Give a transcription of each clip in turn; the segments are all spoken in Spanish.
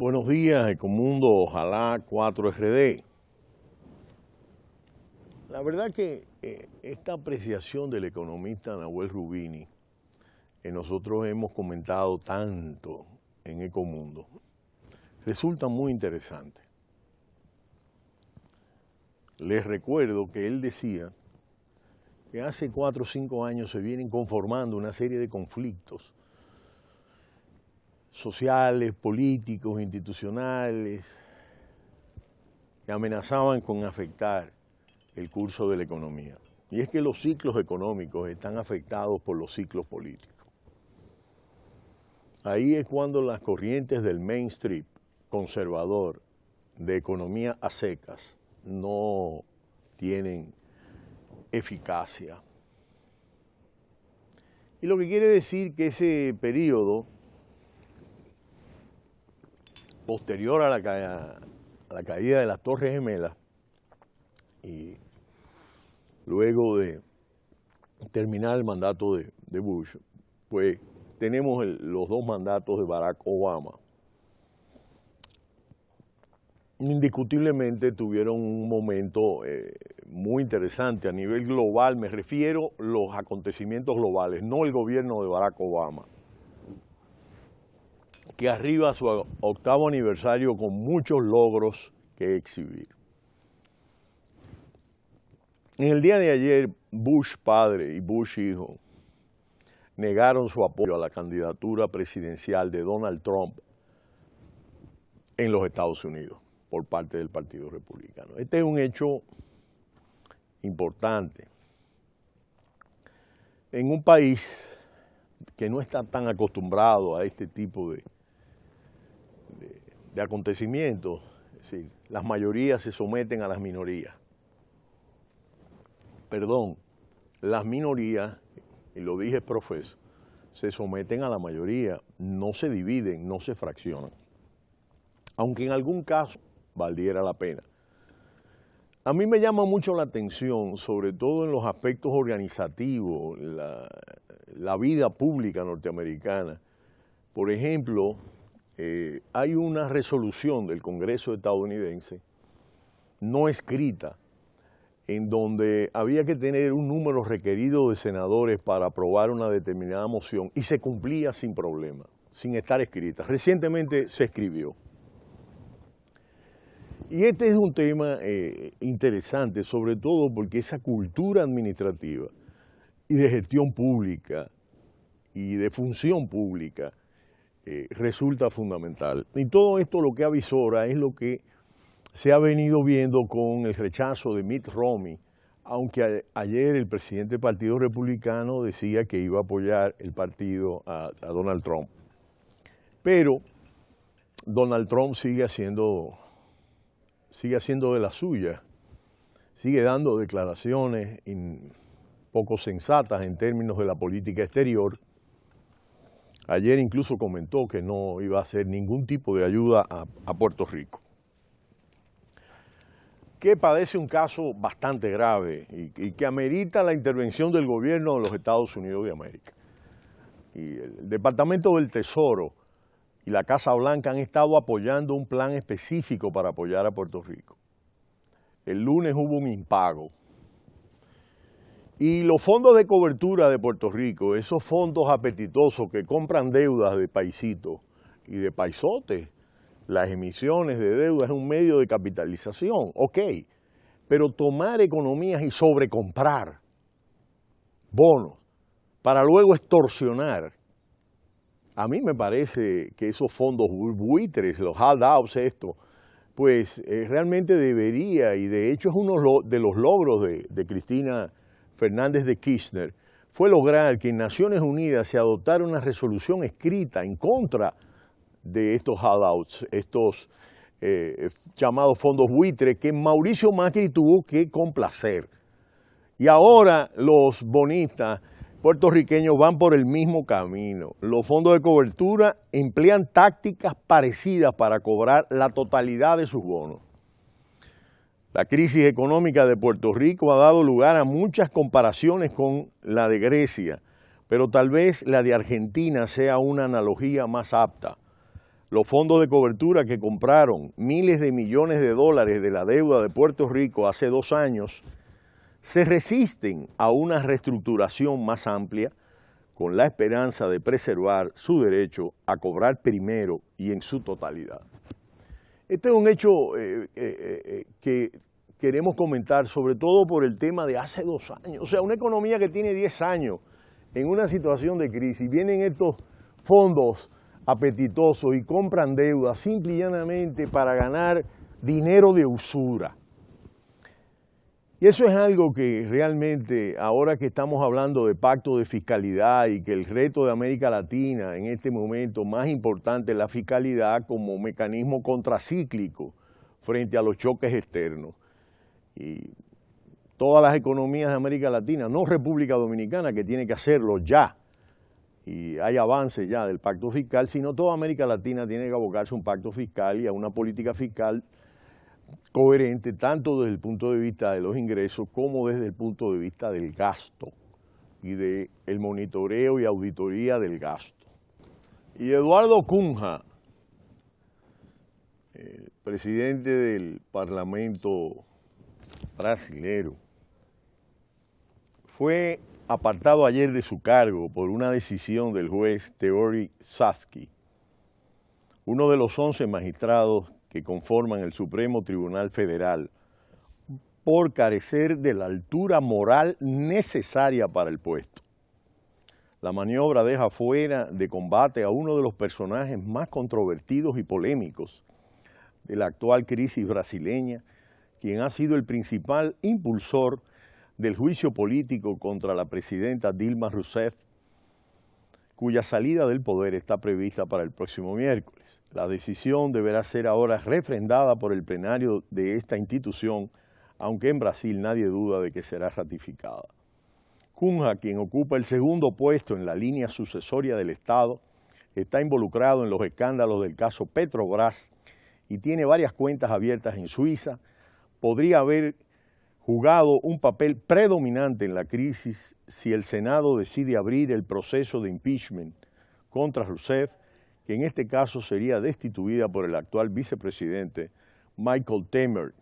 Buenos días, Ecomundo, ojalá 4RD. La verdad que esta apreciación del economista Nahuel Rubini, que nosotros hemos comentado tanto en Ecomundo, resulta muy interesante. Les recuerdo que él decía que hace 4 o 5 años se vienen conformando una serie de conflictos sociales, políticos, institucionales, que amenazaban con afectar el curso de la economía. Y es que los ciclos económicos están afectados por los ciclos políticos. Ahí es cuando las corrientes del mainstream conservador de economía a secas no tienen eficacia. Y lo que quiere decir que ese periodo posterior a la caída de las Torres Gemelas y luego de terminar el mandato de Bush, pues tenemos los 2 mandatos de Barack Obama. Indiscutiblemente tuvieron un momento muy interesante a nivel global, me refiero a los acontecimientos globales, no el gobierno de Barack Obama, que arriba a su 8º aniversario con muchos logros que exhibir. En el día de ayer, Bush padre y Bush hijo negaron su apoyo a la candidatura presidencial de Donald Trump en los Estados Unidos por parte del Partido Republicano. Este es un hecho importante en un país que no está tan acostumbrado a este tipo de acontecimientos. Es decir, las mayorías se someten a las minorías. Perdón, las minorías, y lo dije profeso, se someten a la mayoría, no se dividen, no se fraccionan. Aunque en algún caso valiera la pena. A mí me llama mucho la atención, sobre todo en los aspectos organizativos, la vida pública norteamericana. Por ejemplo, hay una resolución del Congreso estadounidense no escrita en donde había que tener un número requerido de senadores para aprobar una determinada moción y se cumplía sin problema, sin estar escrita. Recientemente se escribió. Y este es un tema interesante, sobre todo porque esa cultura administrativa y de gestión pública y de función pública resulta fundamental. Y todo esto lo que avisora es lo que se ha venido viendo con el rechazo de Mitt Romney, aunque ayer el presidente del Partido Republicano decía que iba a apoyar el partido a Donald Trump. Pero Donald Trump sigue haciendo de la suya, sigue dando declaraciones poco sensatas en términos de la política exterior. Ayer incluso comentó que no iba a hacer ningún tipo de ayuda a Puerto Rico, que padece un caso bastante grave y que amerita la intervención del gobierno de los Estados Unidos de América. Y el Departamento del Tesoro y la Casa Blanca han estado apoyando un plan específico para apoyar a Puerto Rico. El lunes hubo un impago. Y los fondos de cobertura de Puerto Rico, esos fondos apetitosos que compran deudas de paisitos y de paisotes, las emisiones de deuda es un medio de capitalización, ok, pero tomar economías y sobrecomprar bonos para luego extorsionar, a mí me parece que esos fondos buitres, los handouts, pues realmente debería, y de hecho es uno de los logros de Cristina Fernández de Kirchner, fue lograr que en Naciones Unidas se adoptara una resolución escrita en contra de estos handouts, estos llamados fondos buitres, que Mauricio Macri tuvo que complacer. Y ahora los bonistas puertorriqueños van por el mismo camino. Los fondos de cobertura emplean tácticas parecidas para cobrar la totalidad de sus bonos. La crisis económica de Puerto Rico ha dado lugar a muchas comparaciones con la de Grecia, pero tal vez la de Argentina sea una analogía más apta. los fondos de cobertura que compraron miles de millones de dólares de la deuda de Puerto Rico hace 2 años, se resisten a una reestructuración más amplia con la esperanza de preservar su derecho a cobrar primero y en su totalidad. Este es un hecho que queremos comentar, sobre todo por el tema de hace 2 años. O sea, una economía que tiene 10 años en una situación de crisis, vienen estos fondos apetitosos y compran deuda simple y llanamente para ganar dinero de usura. Y eso es algo que realmente, ahora que estamos hablando de pacto de fiscalidad y que el reto de América Latina en este momento más importante es la fiscalidad como mecanismo contracíclico frente a los choques externos. Y todas las economías de América Latina, no República Dominicana, que tiene que hacerlo ya, y hay avances ya del pacto fiscal, sino toda América Latina tiene que abocarse a un pacto fiscal y a una política fiscal coherente, tanto desde el punto de vista de los ingresos como desde el punto de vista del gasto y del monitoreo y auditoría del gasto. Y Eduardo Cunha, presidente del Parlamento brasilero, fue apartado ayer de su cargo por una decisión del juez Teori Satsky, uno de los 11 magistrados que conforman el Supremo Tribunal Federal, por carecer de la altura moral necesaria para el puesto. La maniobra deja fuera de combate a uno de los personajes más controvertidos y polémicos de la actual crisis brasileña, quien ha sido el principal impulsor del juicio político contra la presidenta Dilma Rousseff, cuya salida del poder está prevista para el próximo miércoles. La decisión deberá ser ahora refrendada por el plenario de esta institución, aunque en Brasil nadie duda de que será ratificada. Cunha, quien ocupa el segundo puesto en la línea sucesoria del Estado, está involucrado en los escándalos del caso Petrobras y tiene varias cuentas abiertas en Suiza. Podría haber jugado un papel predominante en la crisis si el Senado decide abrir el proceso de impeachment contra Rousseff, que en este caso sería destituida por el actual vicepresidente Michael Temer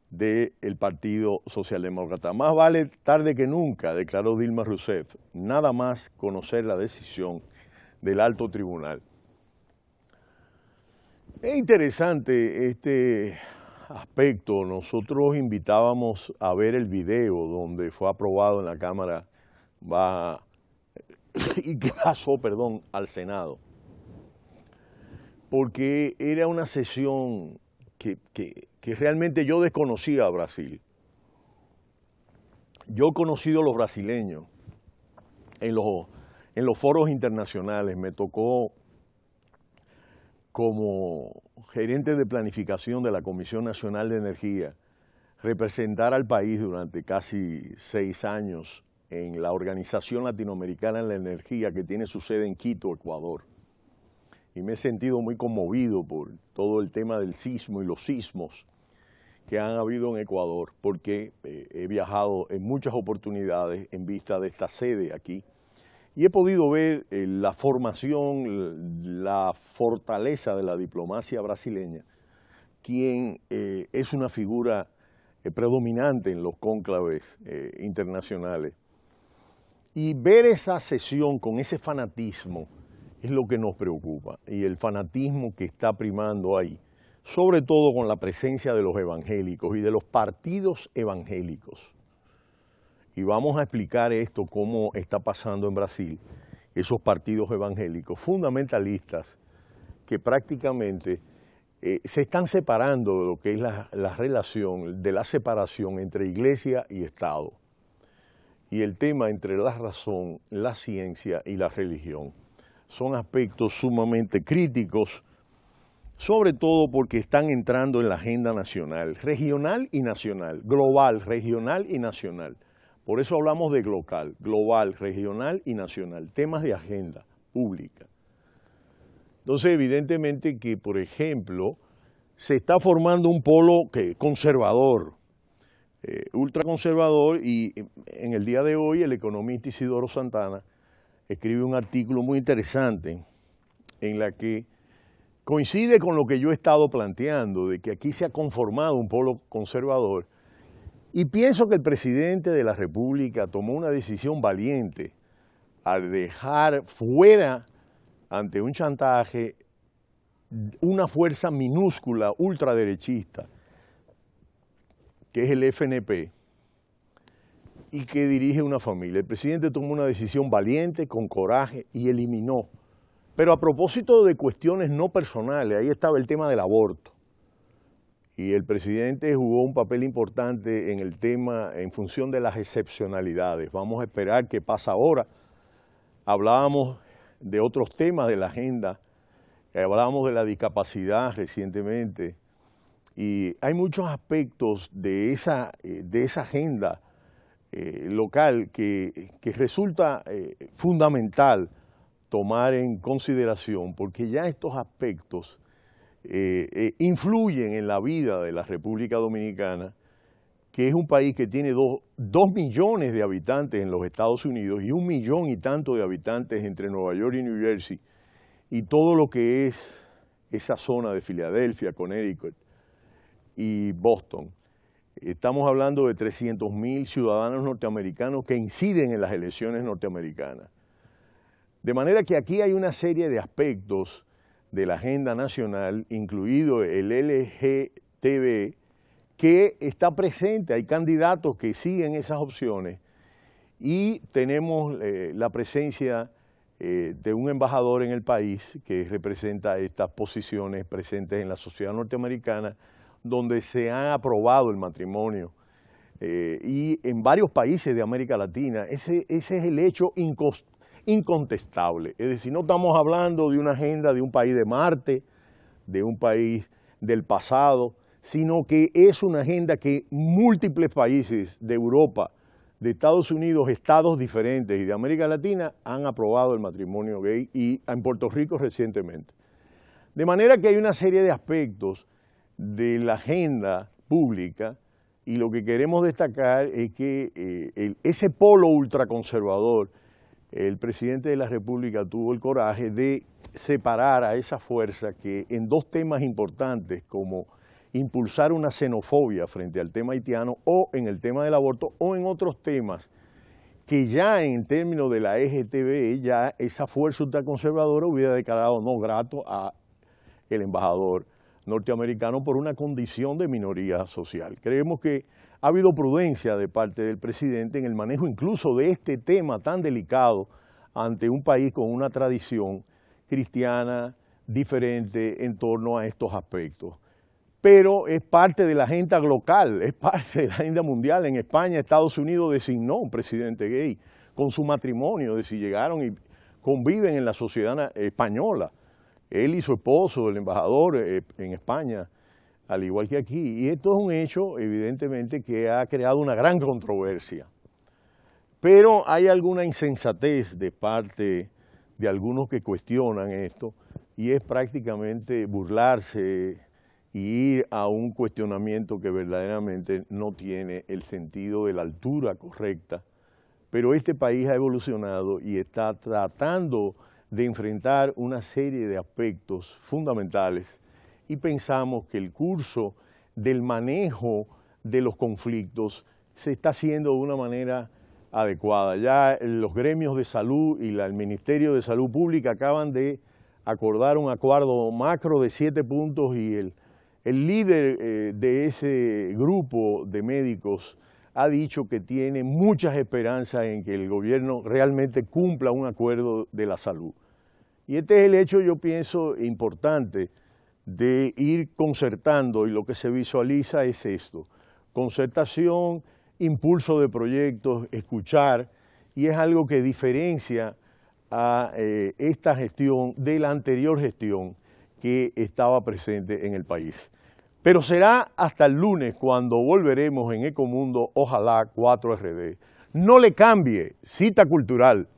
del Partido Socialdemócrata. Más vale tarde que nunca, declaró Dilma Rousseff, nada más conocer la decisión del alto tribunal. Es interesante este aspecto. Nosotros invitábamos a ver el video donde fue aprobado en la Cámara y que pasó, al Senado, porque era una sesión que realmente yo desconocía a Brasil. Yo he conocido a los brasileños en los foros internacionales, me tocó como gerente de planificación de la Comisión Nacional de Energía, representar al país durante casi 6 años en la Organización Latinoamericana de la Energía, que tiene su sede en Quito, Ecuador. Y me he sentido muy conmovido por todo el tema del sismo y los sismos que han habido en Ecuador, porque he viajado en muchas oportunidades en vista de esta sede aquí. Y he podido ver la formación, la fortaleza de la diplomacia brasileña, quien es una figura predominante en los cónclaves internacionales. Y ver esa sesión con ese fanatismo es lo que nos preocupa, y el fanatismo que está primando ahí, sobre todo con la presencia de los evangélicos y de los partidos evangélicos. Y vamos a explicar esto, cómo está pasando en Brasil, esos partidos evangélicos fundamentalistas que prácticamente se están separando de lo que es la relación, de la separación entre iglesia y Estado, y el tema entre la razón, la ciencia y la religión. Son aspectos sumamente críticos, sobre todo porque están entrando en la agenda nacional, regional y nacional, global, regional y nacional. Por eso hablamos de global, regional y nacional, temas de agenda pública. Entonces, evidentemente que, por ejemplo, se está formando un polo conservador, ultraconservador, y en el día de hoy el economista Isidoro Santana escribe un artículo muy interesante en la que coincide con lo que yo he estado planteando, de que aquí se ha conformado un polo conservador, y pienso que el presidente de la República tomó una decisión valiente al dejar fuera, ante un chantaje, una fuerza minúscula, ultraderechista, que es el FNP, y que dirige una familia. El presidente tomó una decisión valiente, con coraje, y eliminó. Pero a propósito de cuestiones no personales, ahí estaba el tema del aborto. Y el presidente jugó un papel importante en el tema en función de las excepcionalidades. Vamos a esperar qué pasa ahora. Hablábamos de otros temas de la agenda, hablábamos de la discapacidad recientemente, y hay muchos aspectos de esa agenda local que resulta fundamental tomar en consideración, porque ya estos aspectos influyen en la vida de la República Dominicana, que es un país que tiene 2 millones de habitantes en los Estados Unidos y 1 millón y tanto de habitantes entre Nueva York y New Jersey, y todo lo que es esa zona de Filadelfia, Connecticut y Boston. Estamos hablando de 300.000 ciudadanos norteamericanos que inciden en las elecciones norteamericanas. De manera que aquí hay una serie de aspectos de la agenda nacional, incluido el LGTB, que está presente. Hay candidatos que siguen esas opciones y tenemos la presencia de un embajador en el país que representa estas posiciones presentes en la sociedad norteamericana, donde se ha aprobado el matrimonio. Y en varios países de América Latina, ese es el hecho incontestable. Es decir, no estamos hablando de una agenda de un país de Marte, de un país del pasado, sino que es una agenda que múltiples países de Europa, de Estados Unidos, estados diferentes y de América Latina han aprobado el matrimonio gay, y en Puerto Rico recientemente. De manera que hay una serie de aspectos de la agenda pública, y lo que queremos destacar es que ese polo ultraconservador, el presidente de la República tuvo el coraje de separar a esa fuerza que en 2 temas importantes, como impulsar una xenofobia frente al tema haitiano, o en el tema del aborto, o en otros temas, que ya en términos de la LGTB, ya esa fuerza ultraconservadora hubiera declarado no grato a el embajador norteamericano por una condición de minoría social. Creemos que ha habido prudencia de parte del presidente en el manejo incluso de este tema tan delicado ante un país con una tradición cristiana diferente en torno a estos aspectos. Pero es parte de la agenda local, es parte de la agenda mundial. En España, Estados Unidos designó un presidente gay con su matrimonio, de si llegaron y conviven en la sociedad española. Él y su esposo, el embajador en España, al igual que aquí. Y esto es un hecho, evidentemente, que ha creado una gran controversia. Pero hay alguna insensatez de parte de algunos que cuestionan esto, y es prácticamente burlarse y ir a un cuestionamiento que verdaderamente no tiene el sentido de la altura correcta. Pero este país ha evolucionado y está tratando de enfrentar una serie de aspectos fundamentales, y pensamos que el curso del manejo de los conflictos se está haciendo de una manera adecuada. Ya los gremios de salud y el Ministerio de Salud Pública acaban de acordar un acuerdo macro de 7 puntos, y el líder de ese grupo de médicos ha dicho que tiene muchas esperanzas en que el gobierno realmente cumpla un acuerdo de la salud. Y este es el hecho, yo pienso, importante de ir concertando, y lo que se visualiza es esto: concertación, impulso de proyectos, escuchar, y es algo que diferencia a esta gestión de la anterior gestión que estaba presente en el país. Pero será hasta el lunes cuando volveremos en Ecomundo, ojalá 4RD. No le cambie, cita cultural.